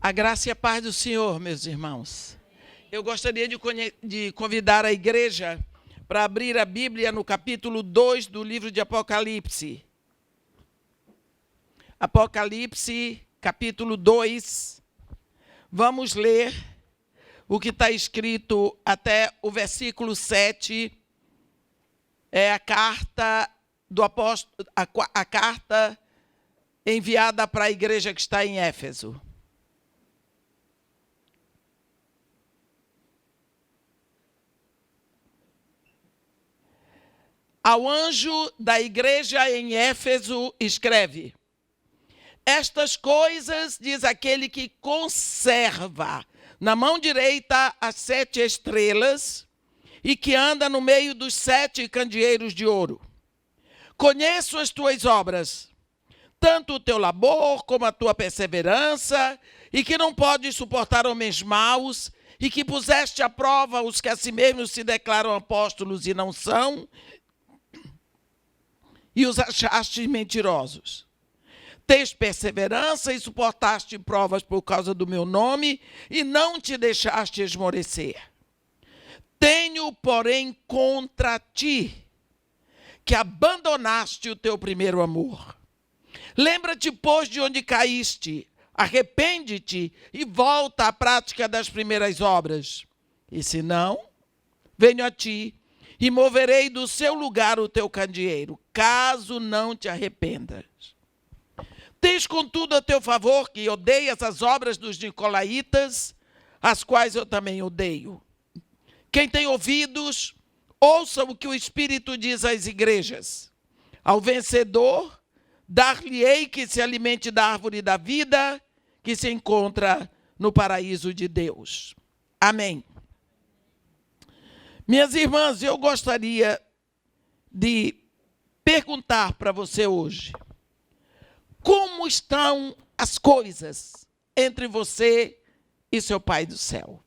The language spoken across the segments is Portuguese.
A graça e a paz do Senhor, meus irmãos. Eu gostaria de convidar a igreja para abrir a Bíblia no capítulo 2 do livro de Apocalipse. Apocalipse, capítulo 2. Vamos ler o que está escrito até o versículo 7. É a carta do apóstolo, a carta enviada para a igreja que está em Éfeso. Ao anjo da igreja em Éfeso escreve: estas coisas diz aquele que conserva na mão direita as 7 estrelas e que anda no meio dos 7 candeeiros de ouro. Conheço as tuas obras, tanto o teu labor como a tua perseverança, e que não podes suportar homens maus, e que puseste à prova os que a si mesmos se declaram apóstolos e não são, e os achaste mentirosos. Tens perseverança e suportaste provas por causa do meu nome, e não te deixaste esmorecer. Tenho, porém, contra ti, que abandonaste o teu primeiro amor. Lembra-te, pois, de onde caíste, arrepende-te e volta à prática das primeiras obras. E se não, venho a ti e moverei do seu lugar o teu candeeiro, caso não te arrependas. Tens, contudo, a teu favor que odeias as obras dos nicolaítas, as quais eu também odeio. Quem tem ouvidos, ouça o que o Espírito diz às igrejas. Ao vencedor, dar-lhe-ei que se alimente da árvore da vida, que se encontra no paraíso de Deus. Amém. Minhas irmãs, eu gostaria de perguntar para você hoje: como estão as coisas entre você e seu Pai do céu?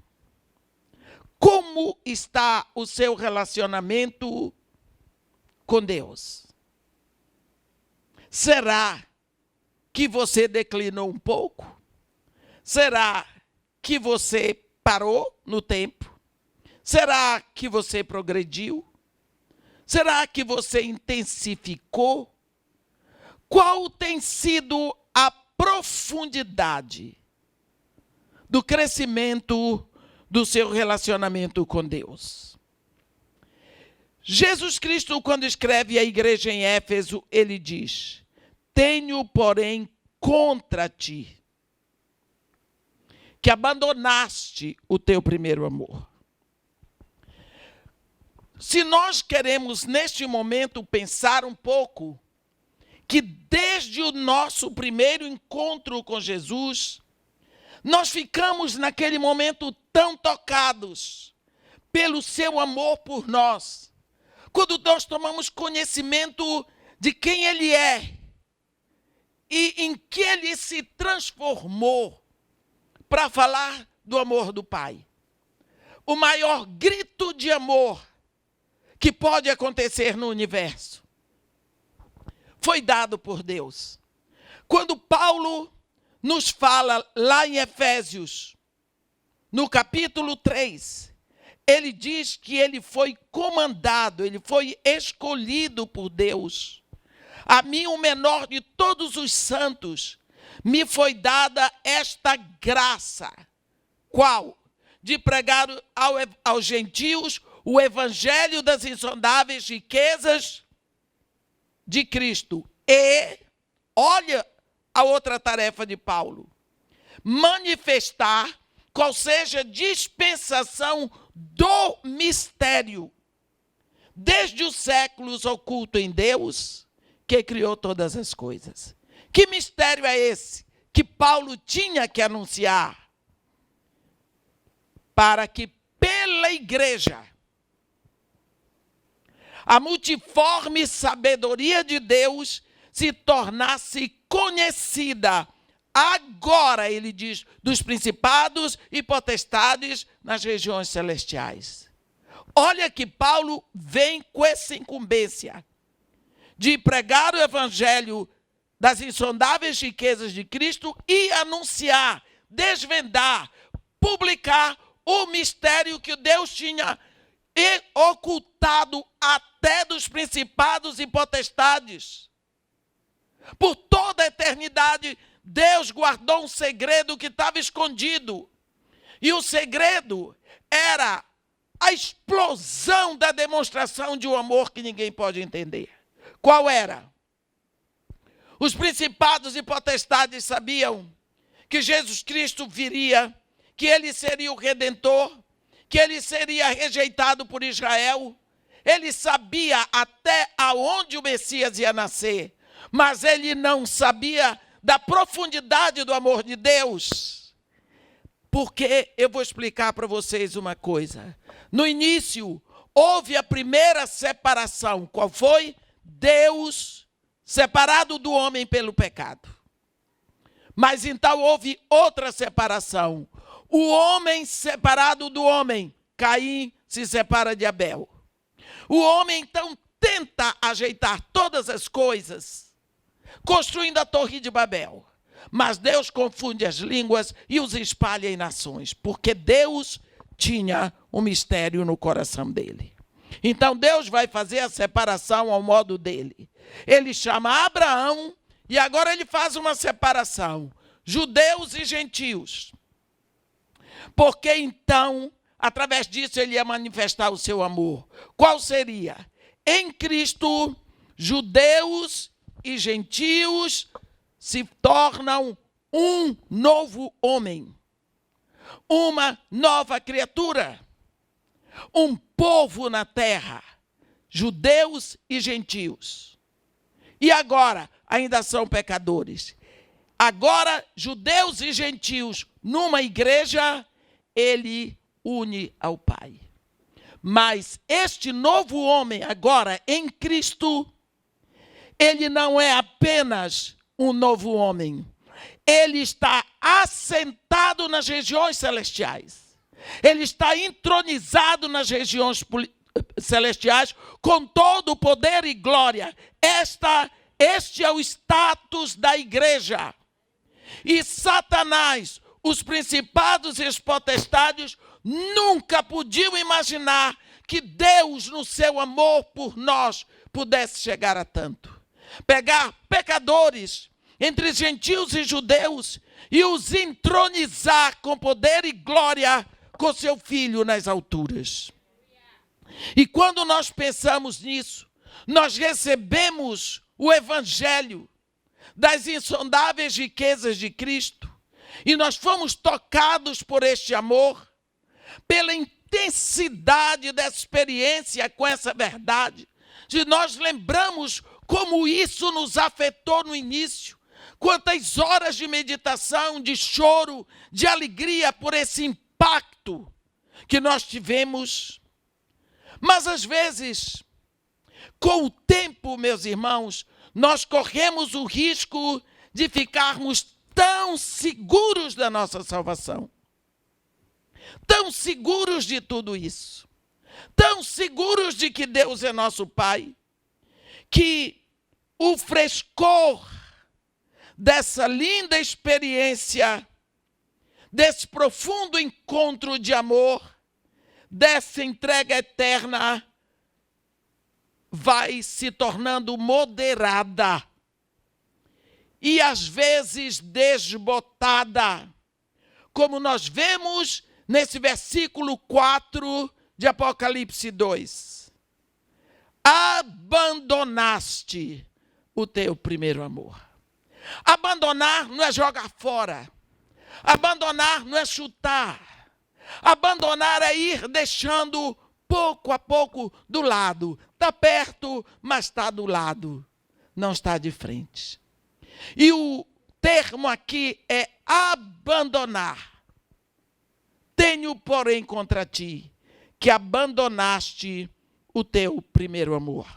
Como está o seu relacionamento com Deus? Será que você declinou um pouco? Será que você parou no tempo? Será que você progrediu? Será que você intensificou? Qual tem sido a profundidade do crescimento do seu relacionamento com Deus? Jesus Cristo, quando escreve à igreja em Éfeso, ele diz: tenho, porém, contra ti, que abandonaste o teu primeiro amor. Se nós queremos, neste momento, pensar um pouco que desde o nosso primeiro encontro com Jesus, nós ficamos naquele momento tão tocados pelo seu amor por nós, quando nós tomamos conhecimento de quem Ele é e em que Ele se transformou para falar do amor do Pai. O maior grito de amor que pode acontecer no universo foi dado por Deus. Quando Paulo nos fala lá em Efésios, no capítulo 3, ele diz que ele foi comandado, ele foi escolhido por Deus. A mim, o menor de todos os santos, me foi dada esta graça. Qual? De pregar aos gentios o evangelho das insondáveis riquezas de Cristo. E, olha a outra tarefa de Paulo: manifestar qual seja a dispensação do mistério, desde os séculos oculto em Deus, que criou todas as coisas. Que mistério é esse que Paulo tinha que anunciar? Para que pela igreja a multiforme sabedoria de Deus se tornasse conhecida agora, ele diz, dos principados e potestades nas regiões celestiais. Olha que Paulo vem com essa incumbência de pregar o evangelho das insondáveis riquezas de Cristo e anunciar desvendar, publicar o mistério que Deus tinha ocultado até dos principados e potestades. Por toda a eternidade, Deus guardou um segredo que estava escondido. E o segredo era a explosão da demonstração de um amor que ninguém pode entender. Qual era? Os principados e potestades sabiam que Jesus Cristo viria, que ele seria o Redentor, que ele seria rejeitado por Israel. Ele sabia até aonde o Messias ia nascer, mas ele não sabia da profundidade do amor de Deus. Porque eu vou explicar para vocês uma coisa. No início, houve a primeira separação. Qual foi? Deus separado do homem pelo pecado. Mas então houve outra separação. O homem separado do homem. Caim se separa de Abel. O homem então tenta ajeitar todas as coisas, construindo a Torre de Babel. Mas Deus confunde as línguas e os espalha em nações, porque Deus tinha um mistério no coração dele. Então Deus vai fazer a separação ao modo dele. Ele chama Abraão e agora ele faz uma separação, judeus e gentios. Porque então, através disso, ele ia manifestar o seu amor. Qual seria? Em Cristo, judeus e gentios se tornam um novo homem, uma nova criatura, um povo na terra, judeus e gentios. E agora, ainda são pecadores. Agora, judeus e gentios, numa igreja, ele une ao Pai. Mas este novo homem, agora em Cristo, ele não é apenas um novo homem. Ele está assentado nas regiões celestiais. Ele está entronizado nas regiões celestiais com todo o poder e glória. Este é o status da igreja. E Satanás, os principados e os potestades, nunca podiam imaginar que Deus, no seu amor por nós, pudesse chegar a tanto. Pegar pecadores entre gentios e judeus e os entronizar com poder e glória com seu Filho nas alturas. E quando nós pensamos nisso, nós recebemos o Evangelho das insondáveis riquezas de Cristo e nós fomos tocados por este amor, pela intensidade dessa experiência com essa verdade. Se nós lembramos como isso nos afetou no início, quantas horas de meditação, de choro, de alegria por esse impacto que nós tivemos. Mas às vezes, com o tempo, meus irmãos, nós corremos o risco de ficarmos tão seguros da nossa salvação, tão seguros de tudo isso, tão seguros de que Deus é nosso Pai, que o frescor dessa linda experiência, desse profundo encontro de amor, dessa entrega eterna, vai se tornando moderada e às vezes desbotada, como nós vemos nesse versículo 4 de Apocalipse 2. Abandonaste o teu primeiro amor. Abandonar não é jogar fora. Abandonar não é chutar. Abandonar é ir deixando pouco a pouco do lado. Está perto, mas está do lado. Não está de frente. E o termo aqui é abandonar. Tenho, porém, contra ti, que abandonaste o teu primeiro amor.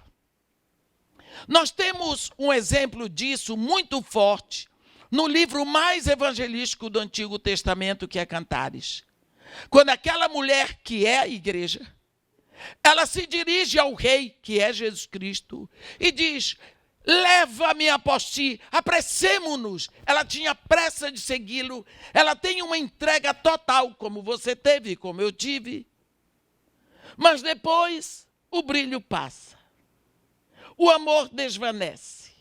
Nós temos um exemplo disso muito forte no livro mais evangelístico do Antigo Testamento, que é Cantares. Quando aquela mulher, que é a igreja, ela se dirige ao rei, que é Jesus Cristo, e diz: leva-me após ti, apressemo-nos. Ela tinha pressa de segui-lo, ela tem uma entrega total, como você teve, como eu tive. Mas depois o brilho passa, o amor desvanece,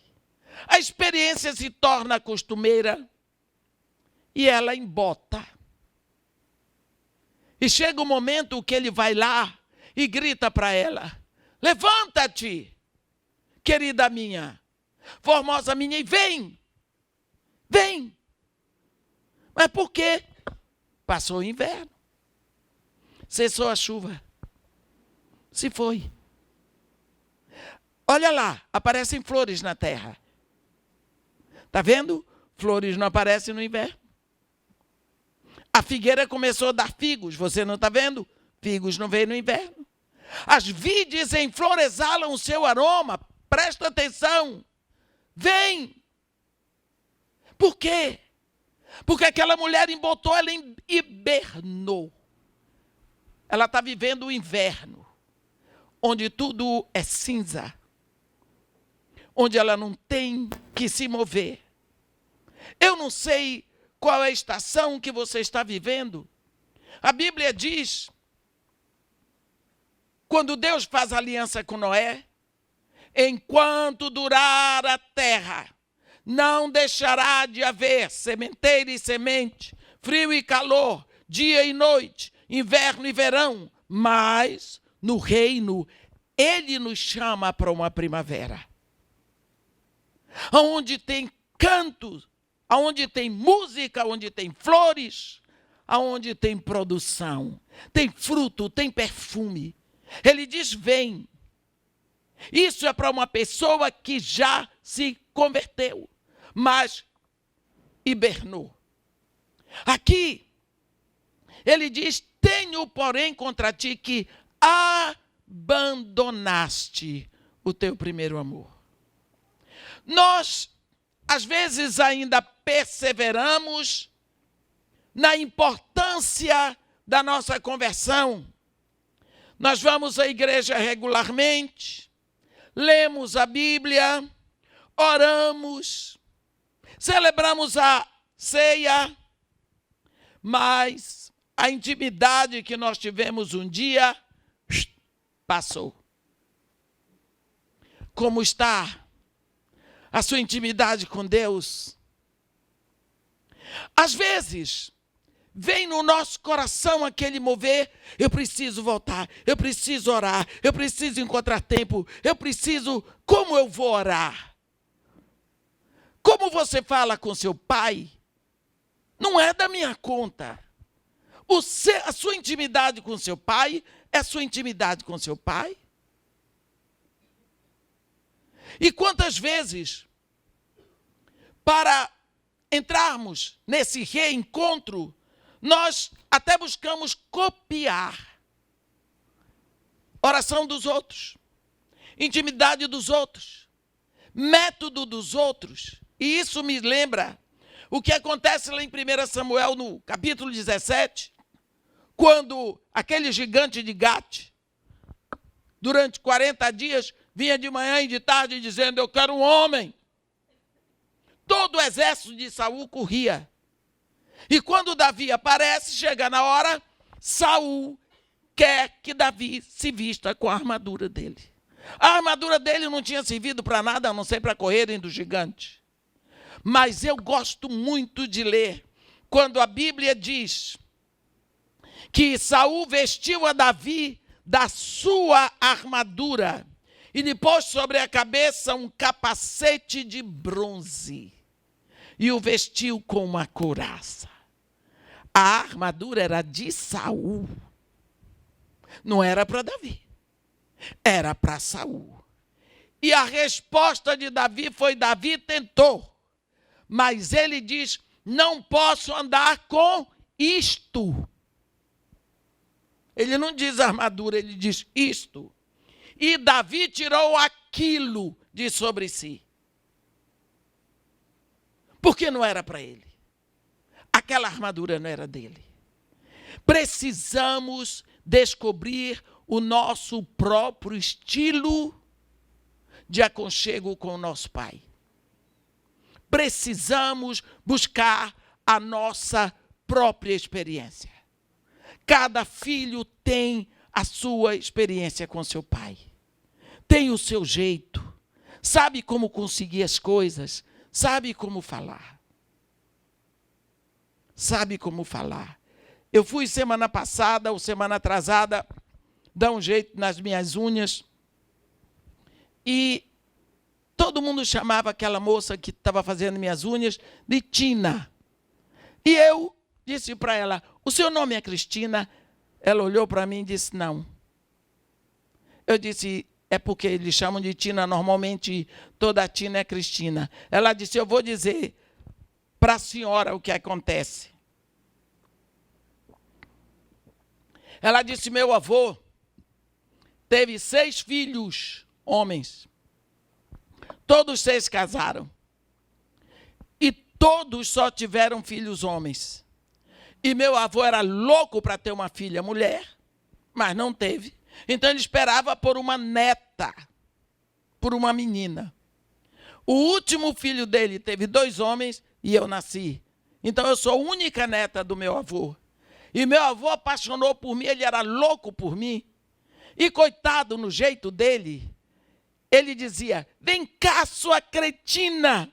a experiência se torna costumeira e ela embota. E chega o momento que ele vai lá e grita para ela: levanta-te, querida minha, formosa minha, e vem, vem. Mas por quê? Passou o inverno, cessou a chuva, se foi. Olha lá, aparecem flores na terra. Está vendo? Flores não aparecem no inverno. A figueira começou a dar figos, você não está vendo? Figos não vêm no inverno. As vides em flor exalam o seu aroma, presta atenção, vem. Por quê? Porque aquela mulher embotou, ela hibernou. Ela está vivendo o inverno, onde tudo é cinza, onde ela não tem que se mover. Eu não sei qual é a estação que você está vivendo. A Bíblia diz, quando Deus faz aliança com Noé, enquanto durar a terra, não deixará de haver sementeira e semente, frio e calor, dia e noite, inverno e verão, mas no reino ele nos chama para uma primavera, onde tem cantos, onde tem música, onde tem flores, onde tem produção, tem fruto, tem perfume. Ele diz: vem. Isso é para uma pessoa que já se converteu, mas hibernou. Aqui, ele diz: tenho, porém, contra ti que abandonaste o teu primeiro amor. Nós, às vezes, ainda perseveramos na importância da nossa conversão. Nós vamos à igreja regularmente, lemos a Bíblia, oramos, celebramos a ceia, mas a intimidade que nós tivemos um dia passou. Como está a sua intimidade com Deus? Às vezes, vem no nosso coração aquele mover: eu preciso voltar, eu preciso orar, eu preciso encontrar tempo, eu preciso... Como eu vou orar? Como você fala com seu pai? Não é da minha conta. A sua intimidade com seu pai é a sua intimidade com seu pai. E quantas vezes, para entrarmos nesse reencontro, nós até buscamos copiar oração dos outros, intimidade dos outros, método dos outros. E isso me lembra o que acontece lá em 1 Samuel, no capítulo 17, quando aquele gigante de Gate, durante 40 dias, vinha de manhã e de tarde dizendo: eu quero um homem. Todo o exército de Saul corria. E quando Davi aparece, chega na hora, Saul quer que Davi se vista com a armadura dele. A armadura dele não tinha servido para nada, a não ser para correrem do gigante. Mas eu gosto muito de ler quando a Bíblia diz que Saul vestiu a Davi da sua armadura e lhe pôs sobre a cabeça um capacete de bronze e o vestiu com uma couraça. A armadura era de Saul. Não era para Davi. Era para Saul. E a resposta de Davi foi: Davi tentou, mas ele diz: não posso andar com isto. Ele não diz armadura, ele diz isto. E Davi tirou aquilo de sobre si. Porque não era para ele. Aquela armadura não era dele. Precisamos descobrir o nosso próprio estilo de aconchego com o nosso Pai. Precisamos buscar a nossa própria experiência. Cada filho tem a sua experiência com seu pai. Tem o seu jeito. Sabe como conseguir as coisas. Sabe como falar. Sabe como falar. Eu fui semana passada ou semana atrasada dar um jeito nas minhas unhas. E todo mundo chamava aquela moça que estava fazendo minhas unhas de Tina. E eu disse para ela, o seu nome é Cristina? Ela olhou para mim e disse, não. Eu disse, é porque eles chamam de Tina, normalmente toda Tina é Cristina. Ela disse, eu vou dizer para a senhora o que acontece. Ela disse, meu avô teve 6 filhos, homens. Todos 6 casaram. E todos só tiveram filhos homens. E meu avô era louco para ter uma filha mulher, mas não teve. Então ele esperava por uma neta, por uma menina. O último filho dele teve 2 homens e eu nasci. Então eu sou a única neta do meu avô. E meu avô apaixonou por mim, ele era louco por mim. E coitado, no jeito dele, ele dizia, vem cá, sua cretina.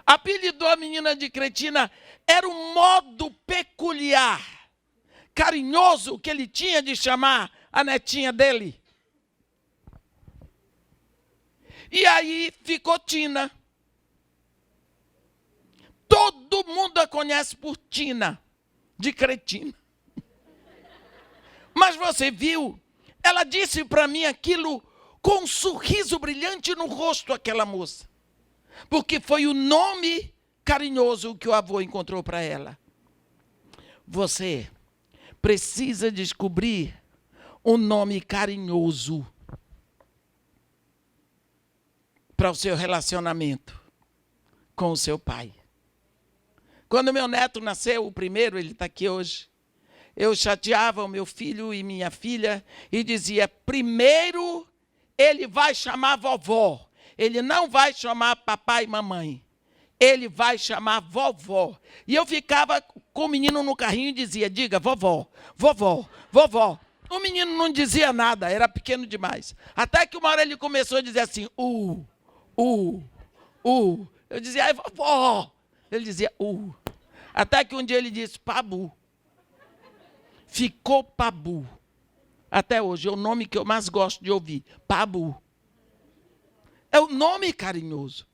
Apelidou a menina de cretina, era um modo peculiar, carinhoso que ele tinha de chamar a netinha dele. E aí ficou Tina. Todo mundo a conhece por Tina, de cretina. Mas você viu, ela disse para mim aquilo com um sorriso brilhante no rosto, aquela moça. Porque foi o nome carinhoso que o avô encontrou para ela. Você precisa descobrir um nome carinhoso para o seu relacionamento com o seu pai. Quando meu neto nasceu, o primeiro, ele está aqui hoje, eu chateava o meu filho e minha filha e dizia, primeiro ele vai chamar vovó. Ele não vai chamar papai e mamãe. Ele vai chamar vovó. E eu ficava com o menino no carrinho e dizia, diga vovó, vovó, vovó. O menino não dizia nada, era pequeno demais. Até que uma hora ele começou a dizer assim, Eu dizia, ai vovó. Ele dizia, Até que um dia ele disse, Pabu. Ficou Pabu. Até hoje é o nome que eu mais gosto de ouvir, Pabu. É o nome carinhoso.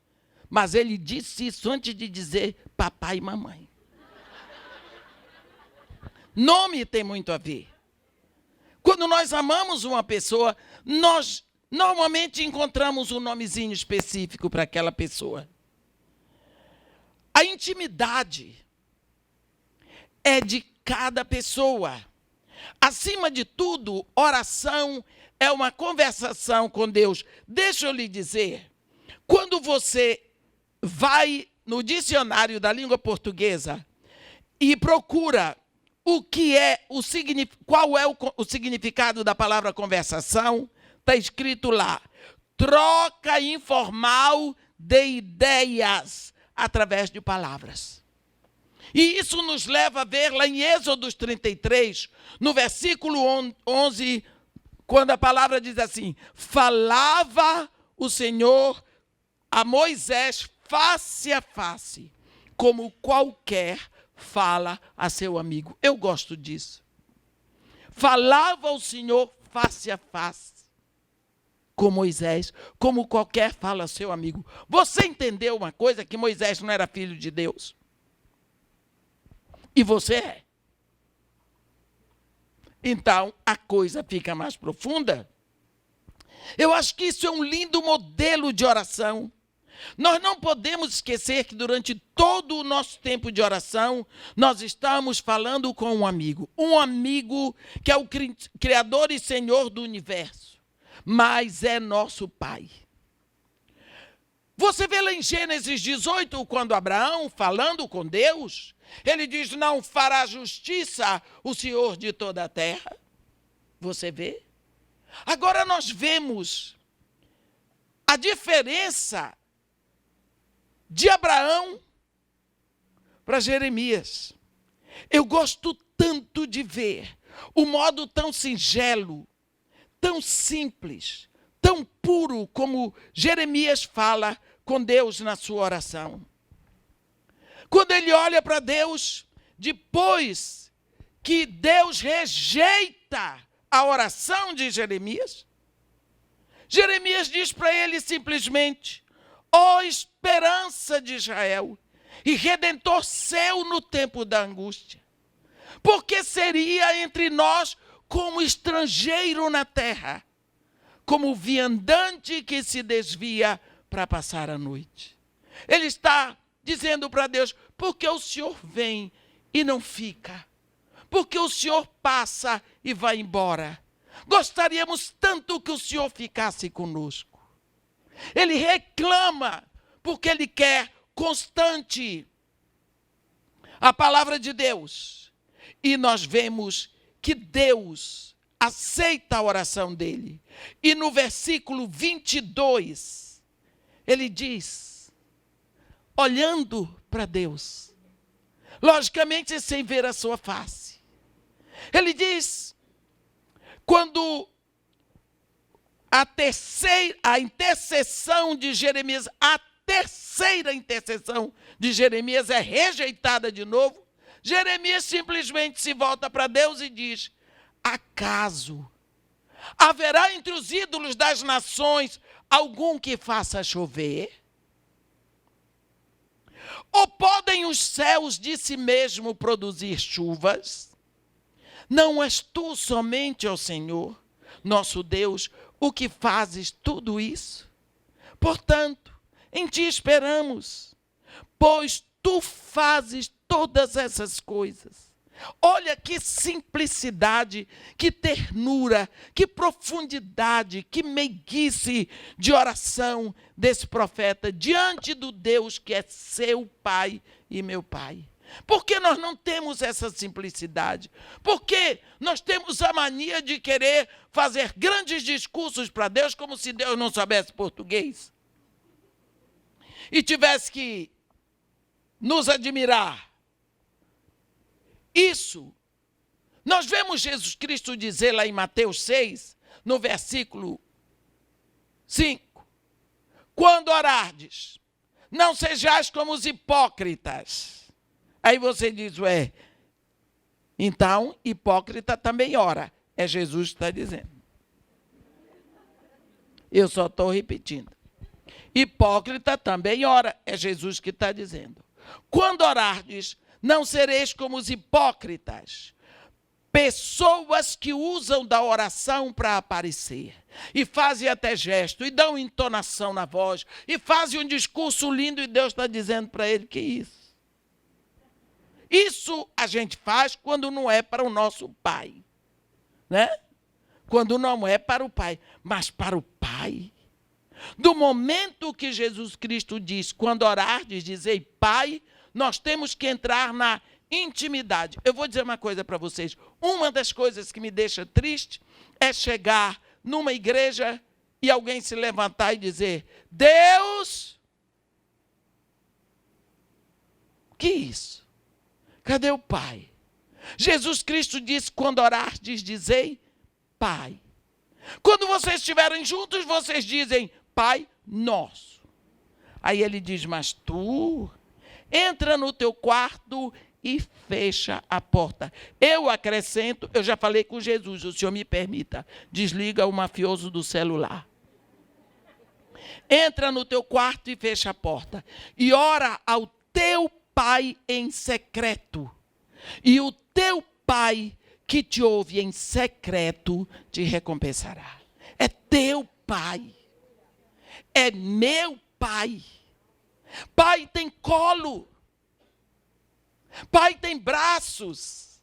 Mas ele disse isso antes de dizer papai e mamãe. Nome tem muito a ver. Quando nós amamos uma pessoa, nós normalmente encontramos um nomezinho específico para aquela pessoa. A intimidade é de cada pessoa. Acima de tudo, oração é uma conversação com Deus. Deixa eu lhe dizer, quando você vai no dicionário da língua portuguesa e procura qual é o significado da palavra conversação, está escrito lá, troca informal de ideias através de palavras. E isso nos leva a ver lá em Êxodo 33, no versículo 11, quando a palavra diz assim, falava o Senhor a Moisés face a face, como qualquer fala a seu amigo. Eu gosto disso. Falava o Senhor face a face com Moisés, como qualquer fala a seu amigo. Você entendeu uma coisa, que Moisés não era filho de Deus? E você é. Então, a coisa fica mais profunda. Eu acho que isso é um lindo modelo de oração. Nós não podemos esquecer que durante todo o nosso tempo de oração, nós estamos falando com um amigo que é o Criador e Senhor do universo, mas é nosso Pai. Você vê lá em Gênesis 18, quando Abraão, falando com Deus, ele diz, não fará justiça o Senhor de toda a terra. Você vê? Agora nós vemos a diferença de Abraão para Jeremias. Eu gosto tanto de ver o modo tão singelo, tão simples, tão puro como Jeremias fala com Deus na sua oração. Quando ele olha para Deus, depois que Deus rejeita a oração de Jeremias, Jeremias diz para ele simplesmente: ó esperança de Israel e redentor seu no tempo da angústia, porque seria entre nós como estrangeiro na terra, como viandante que se desvia para passar a noite. Ele está dizendo para Deus: porque o Senhor vem e não fica, porque o Senhor passa e vai embora. Gostaríamos tanto que o Senhor ficasse conosco. Ele reclama porque ele quer constante a palavra de Deus. E nós vemos que Deus aceita a oração dele. E no versículo 22, ele diz, olhando para Deus, logicamente sem ver a sua face, ele diz, quando a intercessão de Jeremias, a terceira intercessão de Jeremias é rejeitada de novo, Jeremias simplesmente se volta para Deus e diz: acaso haverá entre os ídolos das nações algum que faça chover? Ou podem os céus de si mesmo produzir chuvas? Não és tu somente, ó Senhor, nosso Deus, o que fazes tudo isso? Portanto, em ti esperamos, pois tu fazes todas essas coisas. Olha que simplicidade, que ternura, que profundidade, que meiguice de oração desse profeta diante do Deus que é seu Pai e meu Pai. Por que nós não temos essa simplicidade? Porque nós temos a mania de querer fazer grandes discursos para Deus como se Deus não soubesse português e tivesse que nos admirar. Isso, nós vemos Jesus Cristo dizer lá em Mateus 6, no versículo 5, quando orardes, não sejais como os hipócritas. Aí você diz, então hipócrita também ora. É Jesus que está dizendo. Eu só estou repetindo. Hipócrita também ora. É Jesus que está dizendo. Quando orardes, não sereis como os hipócritas, pessoas que usam da oração para aparecer, e fazem até gesto, e dão entonação na voz, e fazem um discurso lindo, e Deus está dizendo para ele, que isso? Isso a gente faz quando não é para o nosso Pai, né? Quando não é para o Pai, mas para o Pai. Do momento que Jesus Cristo diz, quando orardes, dizei Pai, nós temos que entrar na intimidade. Eu vou dizer uma coisa para vocês. Uma das coisas que me deixa triste é chegar numa igreja e alguém se levantar e dizer, Deus, que isso? Cadê o Pai? Jesus Cristo disse, quando orardes, dizei Pai. Quando vocês estiverem juntos, vocês dizem Pai nosso. Aí ele diz, mas tu entra no teu quarto e fecha a porta. Eu acrescento, eu já falei com Jesus, o senhor me permita, desliga o mafioso do celular. Entra no teu quarto e fecha a porta. E ora ao teu Pai em secreto. E o teu Pai que te ouve em secreto te recompensará. É teu Pai. É meu Pai. Pai tem colo. Pai tem braços.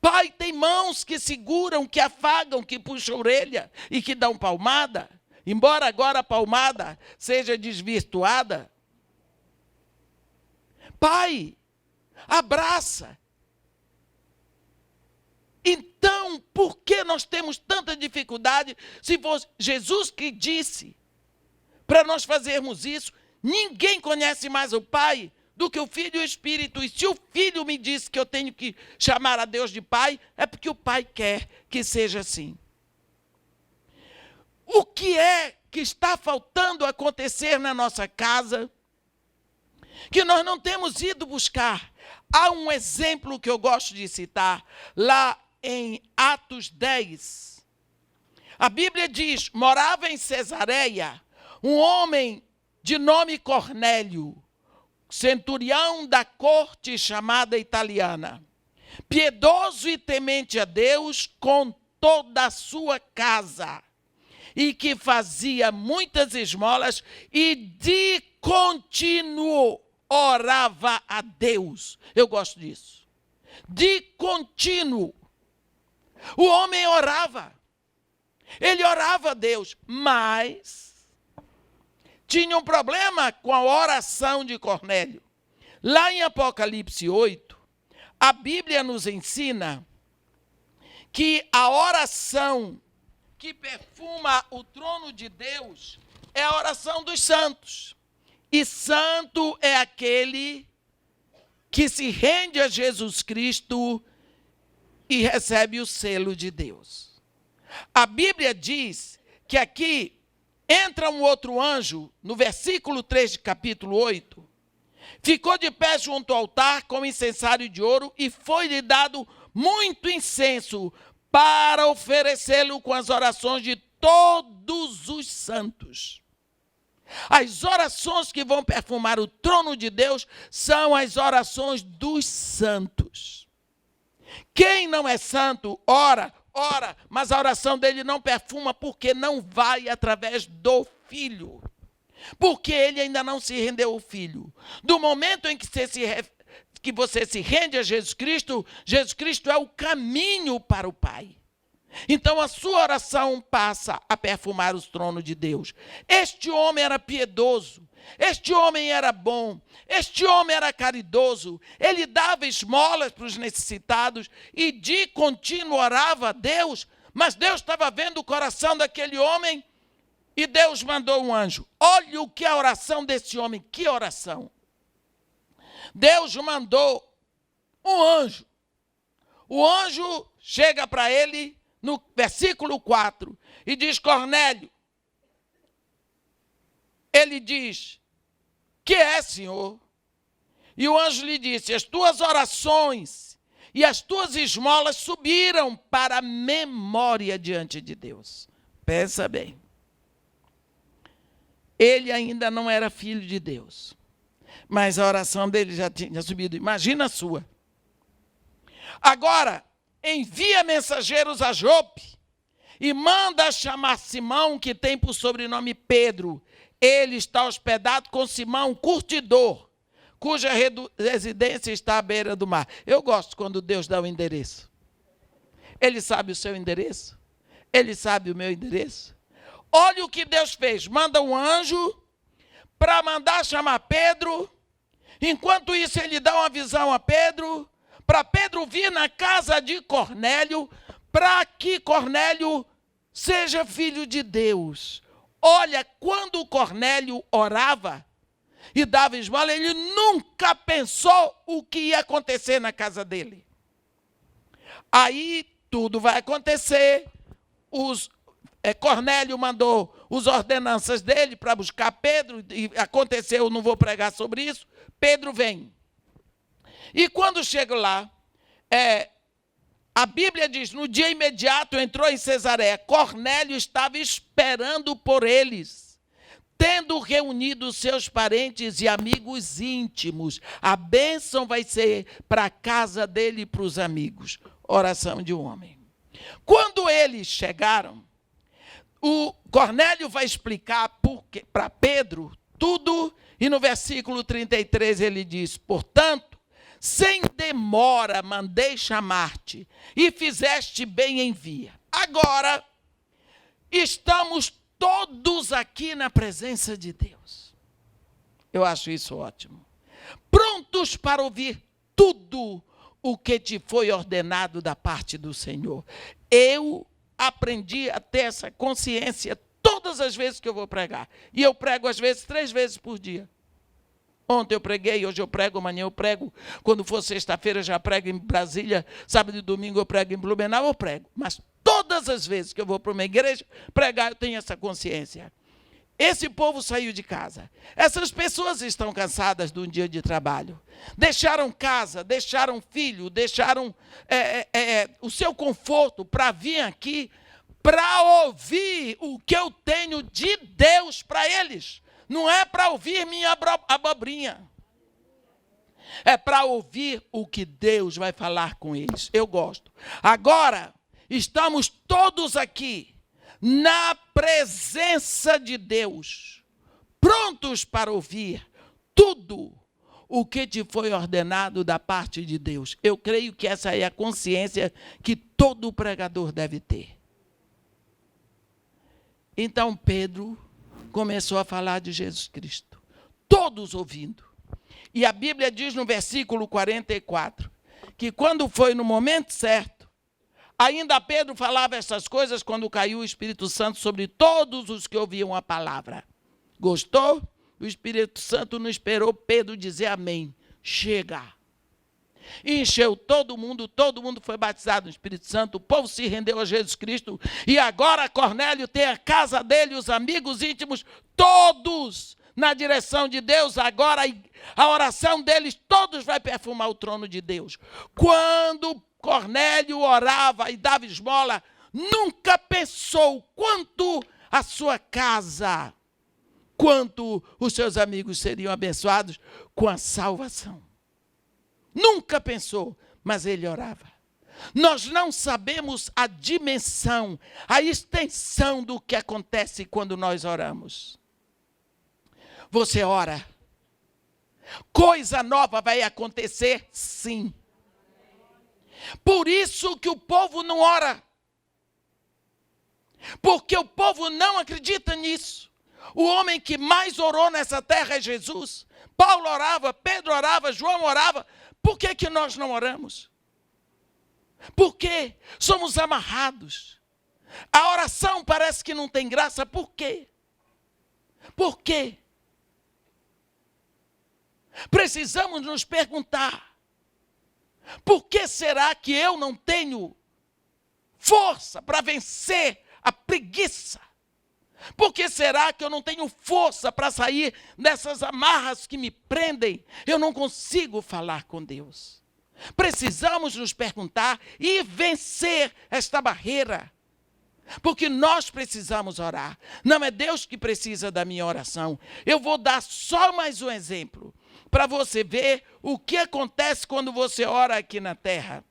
Pai tem mãos que seguram, que afagam, que puxam a orelha e que dão palmada. Embora agora a palmada seja desvirtuada. Pai abraça. Então, por que nós temos tanta dificuldade? Se fosse Jesus que disse para nós fazermos isso, ninguém conhece mais o Pai do que o Filho e o Espírito. E se o Filho me disse que eu tenho que chamar a Deus de Pai, é porque o Pai quer que seja assim. O que é que está faltando acontecer na nossa casa, que nós não temos ido buscar? Há um exemplo que eu gosto de citar, lá em Atos 10. A Bíblia diz, morava em Cesareia um homem de nome Cornélio, centurião da corte chamada italiana, piedoso e temente a Deus com toda a sua casa, e que fazia muitas esmolas e de contínuo orava a Deus. Eu gosto disso. De contínuo. O homem orava. Ele orava a Deus, mas tinha um problema com a oração de Cornélio. Lá em Apocalipse 8, a Bíblia nos ensina que a oração que perfuma o trono de Deus é a oração dos santos. E santo é aquele que se rende a Jesus Cristo e recebe o selo de Deus. A Bíblia diz que aqui entra um outro anjo, no versículo 3 de capítulo 8, ficou de pé junto ao altar com incensário de ouro e foi-lhe dado muito incenso para oferecê-lo com as orações de todos os santos. As orações que vão perfumar o trono de Deus são as orações dos santos. Quem não é santo, ora, mas a oração dele não perfuma porque não vai através do Filho. Porque ele ainda não se rendeu ao Filho. Do momento em que você se rende a Jesus Cristo é o caminho para o Pai. Então a sua oração passa a perfumar o trono de Deus. Este homem era piedoso, este homem era bom, este homem era caridoso, ele dava esmolas para os necessitados e de contínuo orava a Deus, mas Deus estava vendo o coração daquele homem e Deus mandou um anjo. Olha o que é a oração desse homem, que oração. Deus mandou um anjo. O anjo chega para ele no versículo 4 e diz: Cornélio. Ele diz: que é, Senhor? E o anjo lhe disse: as tuas orações e as tuas esmolas subiram para a memória diante de Deus. Pensa bem. Ele ainda não era filho de Deus, mas a oração dele já tinha subido. Imagina a sua. Agora, envia mensageiros a Jope e manda chamar Simão, que tem por sobrenome Pedro. Ele está hospedado com Simão, curtidor, cuja residência está à beira do mar. Eu gosto quando Deus dá o endereço. Ele sabe o seu endereço? Ele sabe o meu endereço? Olha o que Deus fez. Manda um anjo para mandar chamar Pedro. Enquanto isso, ele dá uma visão a Pedro, para Pedro vir na casa de Cornélio, para que Cornélio seja filho de Deus. Olha, quando Cornélio orava e dava esmola, ele nunca pensou o que ia acontecer na casa dele. Aí tudo vai acontecer. Cornélio mandou as ordenanças dele para buscar Pedro, e aconteceu, não vou pregar sobre isso. Pedro vem. E quando chega lá, a Bíblia diz, no dia imediato entrou em Cesareia. Cornélio estava esperando por eles, tendo reunido seus parentes e amigos íntimos. A bênção vai ser para a casa dele e para os amigos. Oração de um homem. Quando eles chegaram, o Cornélio vai explicar para Pedro tudo, e no versículo 33 ele diz: portanto, sem demora mandei chamar-te, e fizeste bem em vir. Agora, estamos todos aqui na presença de Deus. Eu acho isso ótimo. Prontos para ouvir tudo o que te foi ordenado da parte do Senhor. Eu aprendi a ter essa consciência todas as vezes que eu vou pregar. E eu prego, às vezes, 3 vezes por dia. Ontem eu preguei, hoje eu prego, amanhã eu prego. Quando for sexta-feira eu já prego em Brasília, sábado e domingo eu prego em Blumenau, eu prego. Mas todas as vezes que eu vou para uma igreja pregar, eu tenho essa consciência. Esse povo saiu de casa. Essas pessoas estão cansadas de um dia de trabalho. Deixaram casa, deixaram filho, deixaram o seu conforto para vir aqui, para ouvir o que eu tenho de Deus para eles. Não é para ouvir minha abobrinha. É para ouvir o que Deus vai falar com eles. Eu gosto. Agora, estamos todos aqui na presença de Deus, prontos para ouvir tudo o que te foi ordenado da parte de Deus. Eu creio que essa é a consciência que todo pregador deve ter. Então Pedro começou a falar de Jesus Cristo, todos ouvindo. E a Bíblia diz no versículo 44, que quando foi no momento certo, ainda Pedro falava essas coisas quando caiu o Espírito Santo sobre todos os que ouviam a palavra. Gostou? O Espírito Santo não esperou Pedro dizer amém. Chega. Encheu todo mundo foi batizado no Espírito Santo, o povo se rendeu a Jesus Cristo, e agora Cornélio tem a casa dele, os amigos íntimos, todos na direção de Deus. Agora a oração deles, todos vai perfumar o trono de Deus. Quando Cornélio orava e dava esmola, nunca pensou quanto a sua casa, quanto os seus amigos seriam abençoados com a salvação. Nunca pensou, mas ele orava. Nós não sabemos a dimensão, a extensão do que acontece quando nós oramos. Você ora, coisa nova vai acontecer, sim. Por isso que o povo não ora. Porque o povo não acredita nisso. O homem que mais orou nessa terra é Jesus. Paulo orava, Pedro orava, João orava. Por que nós não oramos? Porque somos amarrados. A oração parece que não tem graça. Por quê? Por quê? Precisamos nos perguntar: por que será que eu não tenho força para vencer a preguiça? Por que será que eu não tenho força para sair dessas amarras que me prendem? Eu não consigo falar com Deus. Precisamos nos perguntar e vencer esta barreira. Porque nós precisamos orar. Não é Deus que precisa da minha oração. Eu vou dar só mais um exemplo, para você ver o que acontece quando você ora aqui na terra.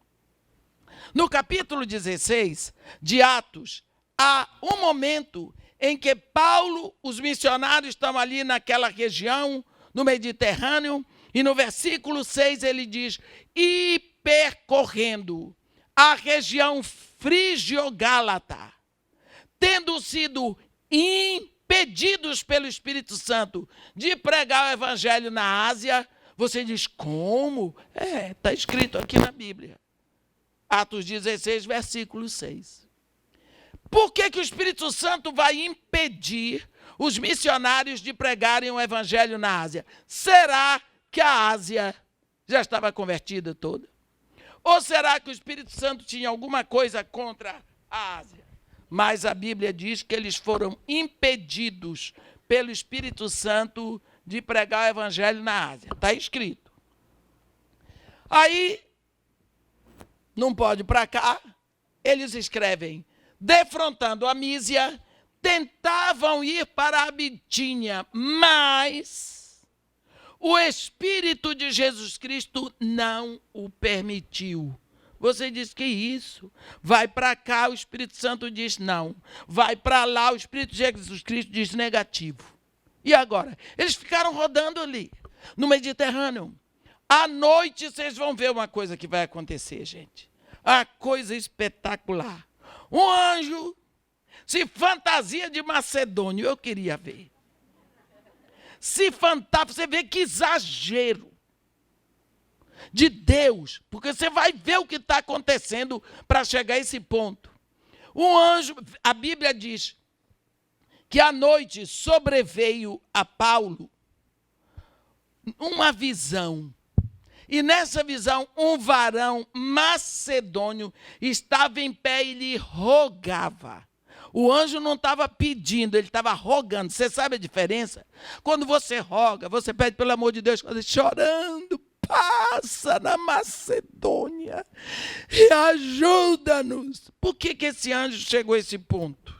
No capítulo 16 de Atos, há um momento em que Paulo, os missionários estão ali naquela região, no Mediterrâneo, e no versículo 6 ele diz: e percorrendo a região frígio-gálata, tendo sido impedidos pelo Espírito Santo de pregar o evangelho na Ásia. Você diz, como? Está escrito aqui na Bíblia. Atos 16, versículo 6. Por que o Espírito Santo vai impedir os missionários de pregarem o evangelho na Ásia? Será que a Ásia já estava convertida toda? Ou será que o Espírito Santo tinha alguma coisa contra a Ásia? Mas a Bíblia diz que eles foram impedidos pelo Espírito Santo de pregar o evangelho na Ásia. Está escrito. Aí, não pode ir para cá, eles escrevem: defrontando a Mísia, tentavam ir para a Bitínia, mas o Espírito de Jesus Cristo não o permitiu. Você diz, que isso? Vai para cá, o Espírito Santo diz não. Vai para lá, o Espírito de Jesus Cristo diz negativo. E agora? Eles ficaram rodando ali, no Mediterrâneo. À noite, vocês vão ver uma coisa que vai acontecer, gente. A coisa espetacular. Um anjo se fantasia de macedônio. Eu queria ver. Se fantasia, você vê que exagero. de Deus, porque você vai ver o que está acontecendo para chegar a esse ponto. Um anjo, a Bíblia diz que à noite sobreveio a Paulo uma visão. E nessa visão, um varão macedônio estava em pé e lhe rogava. O anjo não estava pedindo, ele estava rogando. Você sabe a diferença? Quando você roga, você pede pelo amor de Deus, chorando, passa na Macedônia e ajuda-nos. Por que esse anjo chegou a esse ponto?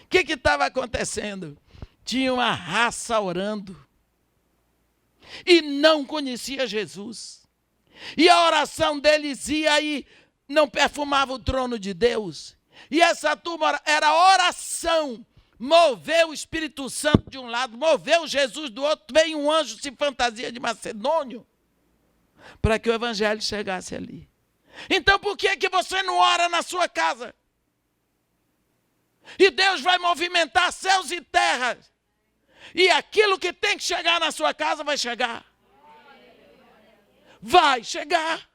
O que estava acontecendo? Tinha uma raça orando e não conhecia Jesus. E a oração deles ia e não perfumava o trono de Deus. E essa turma era oração. Moveu o Espírito Santo de um lado, moveu Jesus do outro, veio um anjo se fantasia de macedônio para que o evangelho chegasse ali. Então por que você não ora na sua casa? E Deus vai movimentar céus e terras. E aquilo que tem que chegar na sua casa vai chegar. Vai chegar.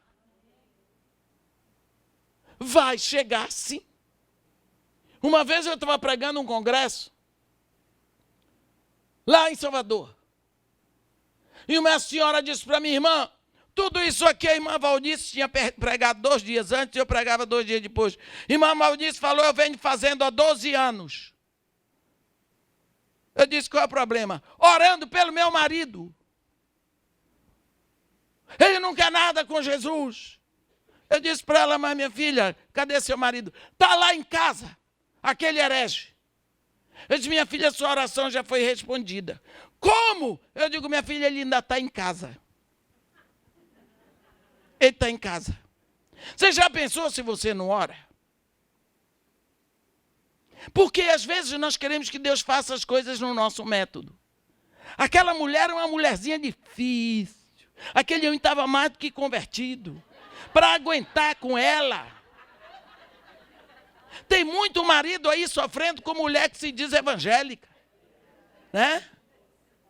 Vai chegar, sim. Uma vez eu estava pregando um congresso lá em Salvador. E uma senhora disse para mim, irmã, tudo isso aqui a irmã Valdice tinha pregado 2 dias antes, eu pregava 2 dias depois. Irmã Valdice falou, eu venho fazendo há 12 anos. Eu disse, qual é o problema? Orando pelo meu marido. Ele não quer nada com Jesus. Eu disse para ela, mas minha filha, cadê seu marido? Está lá em casa, aquele herege. Eu disse, minha filha, sua oração já foi respondida. Como? Eu digo, minha filha, ele ainda está em casa. Ele está em casa. Você já pensou se você não ora? Porque às vezes nós queremos que Deus faça as coisas no nosso método. Aquela mulher era uma mulherzinha difícil. Aquele homem estava mais do que convertido. Para aguentar com ela. Tem muito marido aí sofrendo com mulher que se diz evangélica. Né?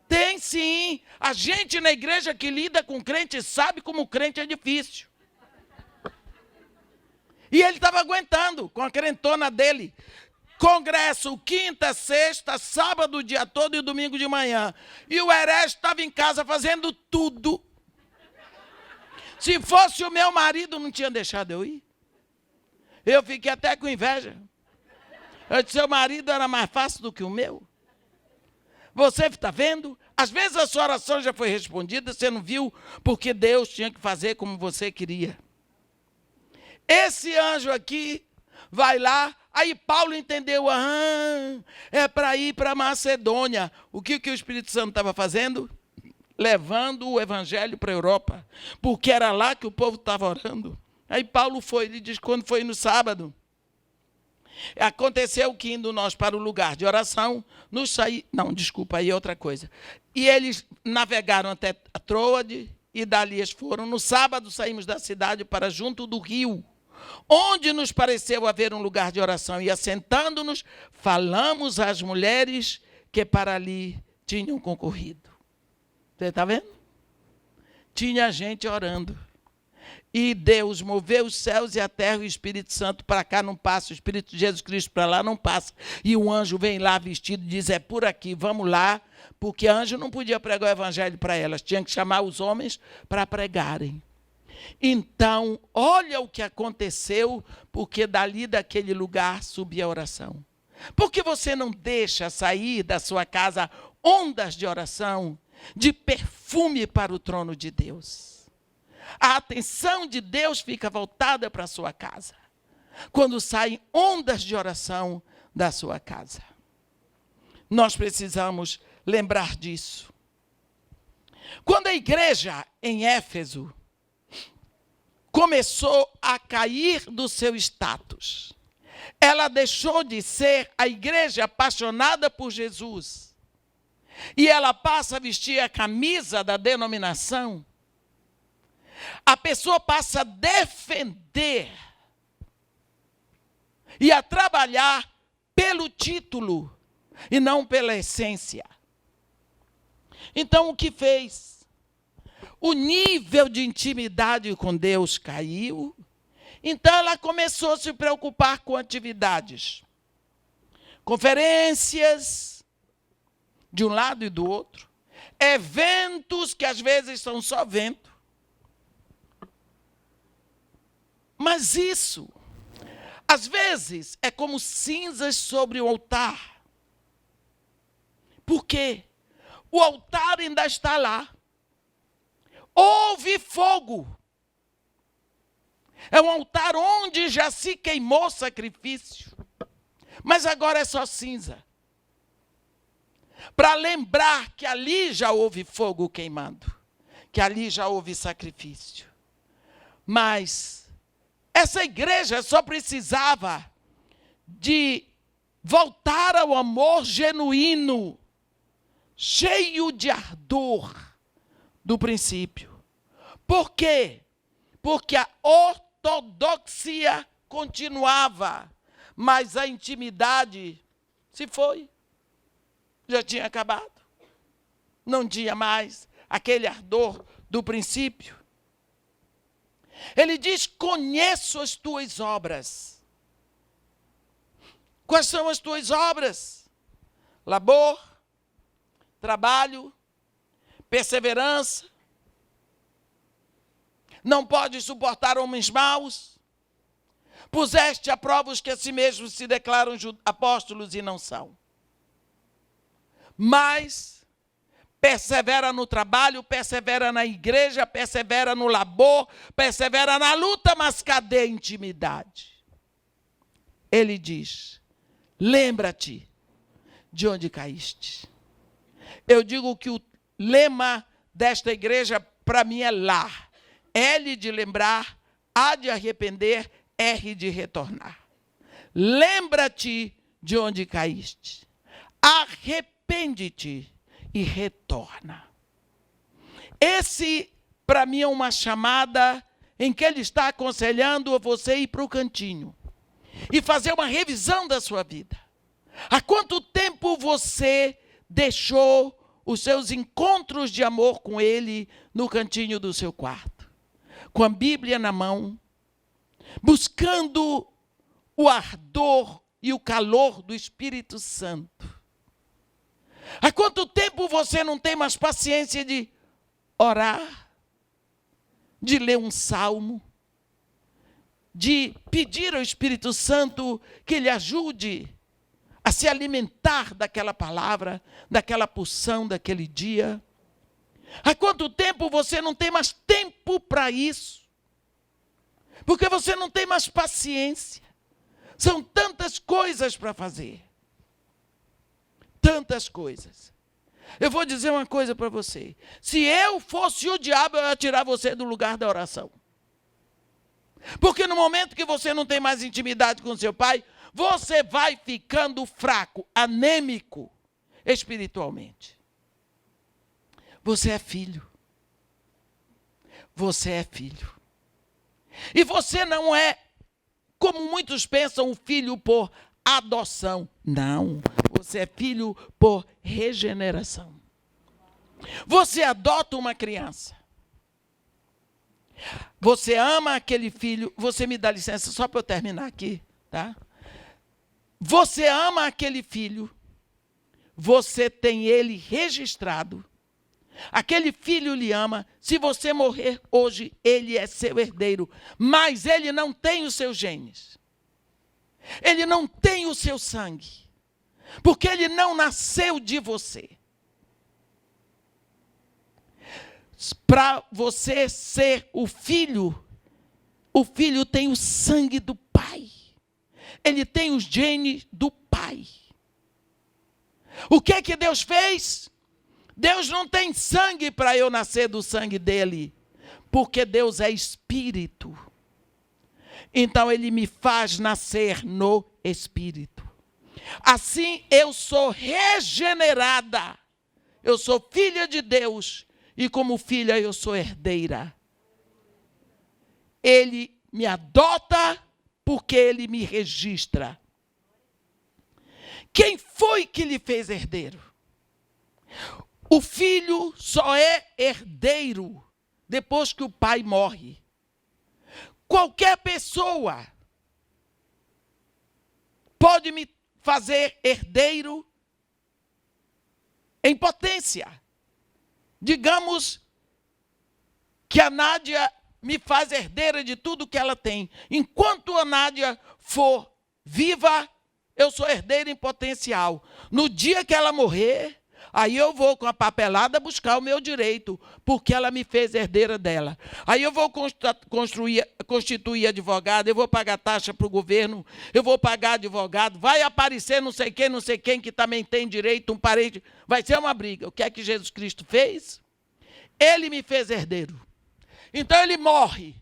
Tem sim. A gente na igreja que lida com crente sabe como o crente é difícil. E ele estava aguentando com a crentona dele. Congresso, quinta, sexta, sábado o dia todo e domingo de manhã. E o herege estava em casa fazendo tudo. Se fosse o meu marido, não tinha deixado eu ir. Eu fiquei até com inveja. Eu disse, seu marido era mais fácil do que o meu. Você está vendo? Às vezes a sua oração já foi respondida, você não viu, porque Deus tinha que fazer como você queria. Esse anjo aqui vai lá, aí Paulo entendeu, é para ir para Macedônia. O que o Espírito Santo estava fazendo? Levando o evangelho para a Europa, porque era lá que o povo estava orando. Aí Paulo foi, ele diz, quando foi no sábado, aconteceu que indo nós para o lugar de oração, aí é outra coisa. E eles navegaram até a Troade e dali eles foram. No sábado saímos da cidade para junto do rio, onde nos pareceu haver um lugar de oração. E assentando-nos, falamos às mulheres que para ali tinham concorrido. Você está vendo? Tinha gente orando. E Deus moveu os céus e a terra, e o Espírito Santo para cá não passa, o Espírito de Jesus Cristo para lá não passa. E o anjo vem lá vestido e diz, é por aqui, vamos lá, porque anjo não podia pregar o evangelho para elas, tinha que chamar os homens para pregarem. Então, olha o que aconteceu, porque dali daquele lugar subia a oração. Por que você não deixa sair da sua casa ondas de oração, de perfume para o trono de Deus? A atenção de Deus fica voltada para a sua casa, quando saem ondas de oração da sua casa. Nós precisamos lembrar disso. Quando a igreja em Éfeso começou a cair do seu status, ela deixou de ser a igreja apaixonada por Jesus, e ela passa a vestir a camisa da denominação. A pessoa passa a defender e a trabalhar pelo título e não pela essência. Então, o que fez? o nível de intimidade com Deus caiu. Então ela começou a se preocupar com atividades, conferências, de um lado e do outro, eventos que às vezes são só vento. Mas isso, às vezes, é como cinzas sobre o altar. Por quê? O altar ainda está lá. Houve fogo. É um altar onde já se queimou sacrifício. Mas agora é só cinza. Para lembrar que ali já houve fogo queimando. Que ali já houve sacrifício. Mas essa igreja só precisava de voltar ao amor genuíno, cheio de ardor do princípio. Por quê? Porque a ortodoxia continuava, mas a intimidade se foi. Já tinha acabado. Não tinha mais aquele ardor do princípio. Ele diz: conheço as tuas obras. Quais são as tuas obras? Labor, trabalho, perseverança. Não podes suportar homens maus. Puseste a prova os que a si mesmos se declaram apóstolos e não são. Mas persevera no trabalho, persevera na igreja, persevera no labor, persevera na luta, mas cadê a intimidade? Ele diz: lembra-te de onde caíste. Eu digo que o lema desta igreja para mim é lar. L de lembrar, A de arrepender, R de retornar. Lembra-te de onde caíste. Arrepende-te e retorna. Esse, para mim, é uma chamada em que ele está aconselhando você ir para o cantinho e fazer uma revisão da sua vida. Há quanto tempo você deixou os seus encontros de amor com ele no cantinho do seu quarto, com a Bíblia na mão, buscando o ardor e o calor do Espírito Santo? Há quanto tempo você não tem mais paciência de orar, de ler um salmo, de pedir ao Espírito Santo que lhe ajude a se alimentar daquela palavra, daquela porção, daquele dia? Há quanto tempo você não tem mais tempo para isso? Porque você não tem mais paciência. São tantas coisas para fazer. Tantas coisas. Eu vou dizer uma coisa para você. Se eu fosse o diabo, eu ia tirar você do lugar da oração. Porque no momento que você não tem mais intimidade com seu pai, você vai ficando fraco, anêmico, espiritualmente. Você é filho. Você é filho. E você não é, como muitos pensam, um filho por adoção. Não, você é filho por regeneração. Você adota uma criança. Você ama aquele filho. Você me dá licença só para eu terminar aqui, tá? Você ama aquele filho. Você tem ele registrado. Aquele filho lhe ama. Se você morrer hoje, ele é seu herdeiro. Mas ele não tem os seus genes. Ele não tem o seu sangue. Porque ele não nasceu de você. Para você ser o filho tem o sangue do pai. Ele tem os genes do pai. O que é que Deus fez? Deus não tem sangue para eu nascer do sangue dele, porque Deus é espírito. Então ele me faz nascer no espírito. Assim eu sou regenerada. Eu sou filha de Deus e como filha eu sou herdeira. Ele me adota porque ele me registra. Quem foi que lhe fez herdeiro? O filho só é herdeiro depois que o pai morre. Qualquer pessoa pode me fazer herdeiro em potência. Digamos que a Nádia me faz herdeira de tudo que ela tem. Enquanto a Nádia for viva, eu sou herdeira em potencial. No dia que ela morrer, aí eu vou com a papelada buscar o meu direito, porque ela me fez herdeira dela. Aí eu vou constituir advogado, eu vou pagar taxa para o governo, eu vou pagar advogado, vai aparecer não sei quem que também tem direito, um parente, vai ser uma briga. O que é que Jesus Cristo fez? Ele me fez herdeiro. Então ele morre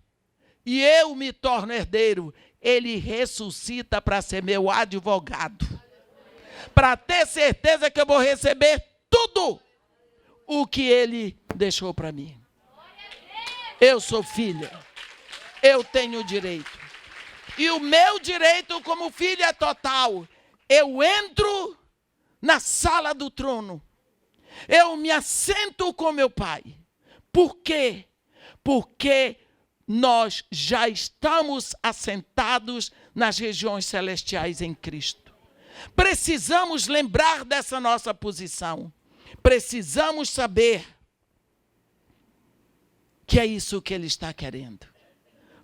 e eu me torno herdeiro. Ele ressuscita para ser meu advogado, para ter certeza que eu vou receber tudo o que ele deixou para mim. Eu sou filha, eu tenho direito. E o meu direito como filho é total. Eu entro na sala do trono. Eu me assento com meu pai. Por quê? Porque nós já estamos assentados nas regiões celestiais em Cristo. Precisamos lembrar dessa nossa posição. Precisamos saber que é isso que ele está querendo.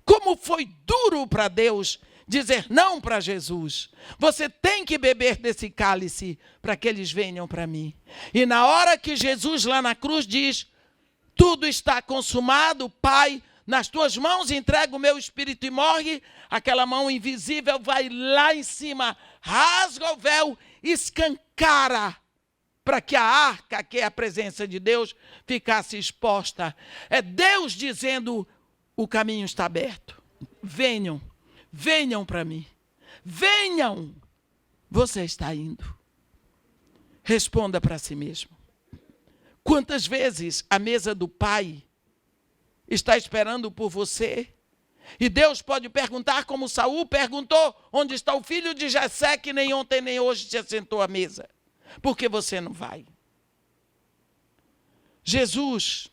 Como foi duro para Deus dizer não para Jesus. Você tem que beber desse cálice para que eles venham para mim. E na hora que Jesus lá na cruz diz: tudo está consumado, Pai, nas tuas mãos entrego o meu espírito e morre, aquela mão invisível vai lá em cima, rasga o véu, escancara, para que a arca, que é a presença de Deus, ficasse exposta. É Deus dizendo: o caminho está aberto. Venham, venham para mim. Venham. Você está indo. Responda para si mesmo. Quantas vezes a mesa do Pai está esperando por você? E Deus pode perguntar, como Saul perguntou: onde está o filho de Jessé, que nem ontem nem hoje se assentou à mesa? Por que você não vai? Jesus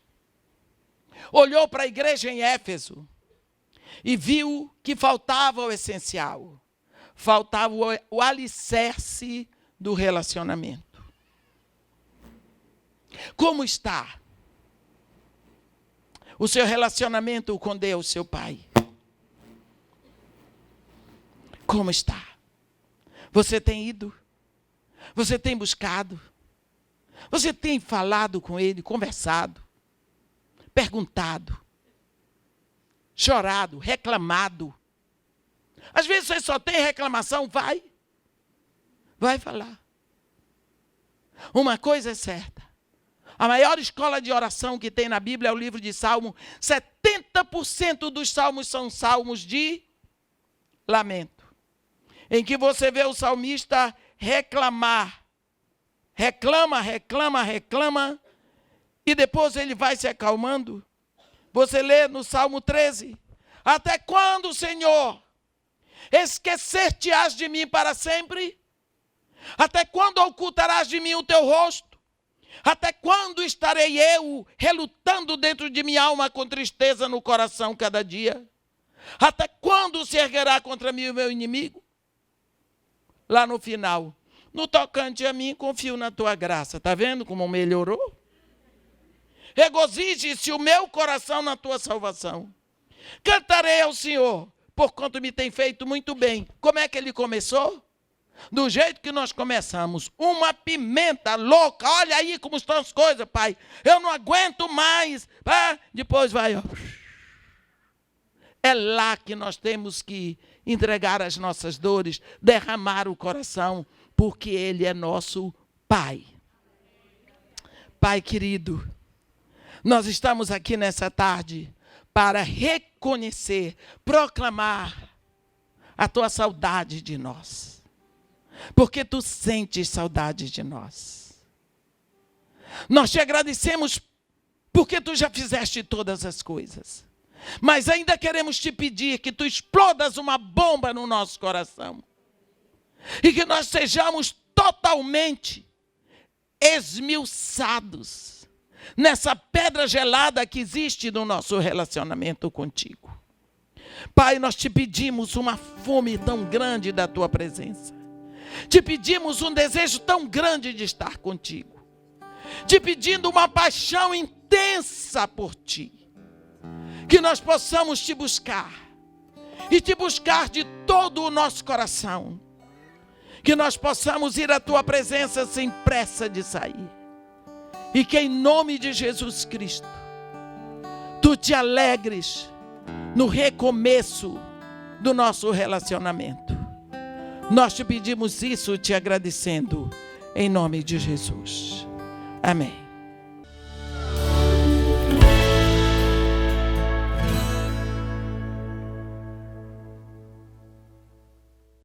olhou para a igreja em Éfeso e viu que faltava o essencial. Faltava o alicerce do relacionamento. Como está o seu relacionamento com Deus, seu Pai? Como está? Você tem ido? Você tem buscado? Você tem falado com Ele, conversado, perguntado, chorado, reclamado? Às vezes você só tem reclamação, vai falar. Uma coisa é certa. A maior escola de oração que tem na Bíblia é o livro de Salmo. 70% dos salmos são salmos de lamento, em que você vê o salmista reclamar. Reclama, e depois ele vai se acalmando. Você lê no Salmo 13. Até quando, Senhor, esquecer-te-ás de mim para sempre? Até quando ocultarás de mim o teu rosto? Até quando estarei eu relutando dentro de minha alma com tristeza no coração cada dia? Até quando se erguerá contra mim o meu inimigo? Lá no final: no tocante a mim, confio na tua graça. Está vendo como melhorou? Regozije-se o meu coração na tua salvação. Cantarei ao Senhor, porquanto me tem feito muito bem. Como é que ele começou? Do jeito que nós começamos, uma pimenta louca. Olha aí como estão as coisas, Pai. Eu não aguento mais. Depois vai, ó. É lá que nós temos que entregar as nossas dores, derramar o coração, porque Ele é nosso Pai. Pai querido, nós estamos aqui nessa tarde para reconhecer, proclamar a tua saudade de nós. Porque tu sentes saudade de nós. Nós te agradecemos porque tu já fizeste todas as coisas. Mas ainda queremos te pedir que tu explodas uma bomba no nosso coração. E que nós sejamos totalmente esmiuçados, nessa pedra gelada que existe no nosso relacionamento contigo. Pai, nós te pedimos uma fome tão grande da tua presença. Te pedimos um desejo tão grande de estar contigo. Te pedindo uma paixão intensa por ti. Que nós possamos te buscar. E te buscar de todo o nosso coração. Que nós possamos ir à tua presença sem pressa de sair. E que em nome de Jesus Cristo, tu te alegres no recomeço do nosso relacionamento. Nós te pedimos isso te agradecendo em nome de Jesus. Amém.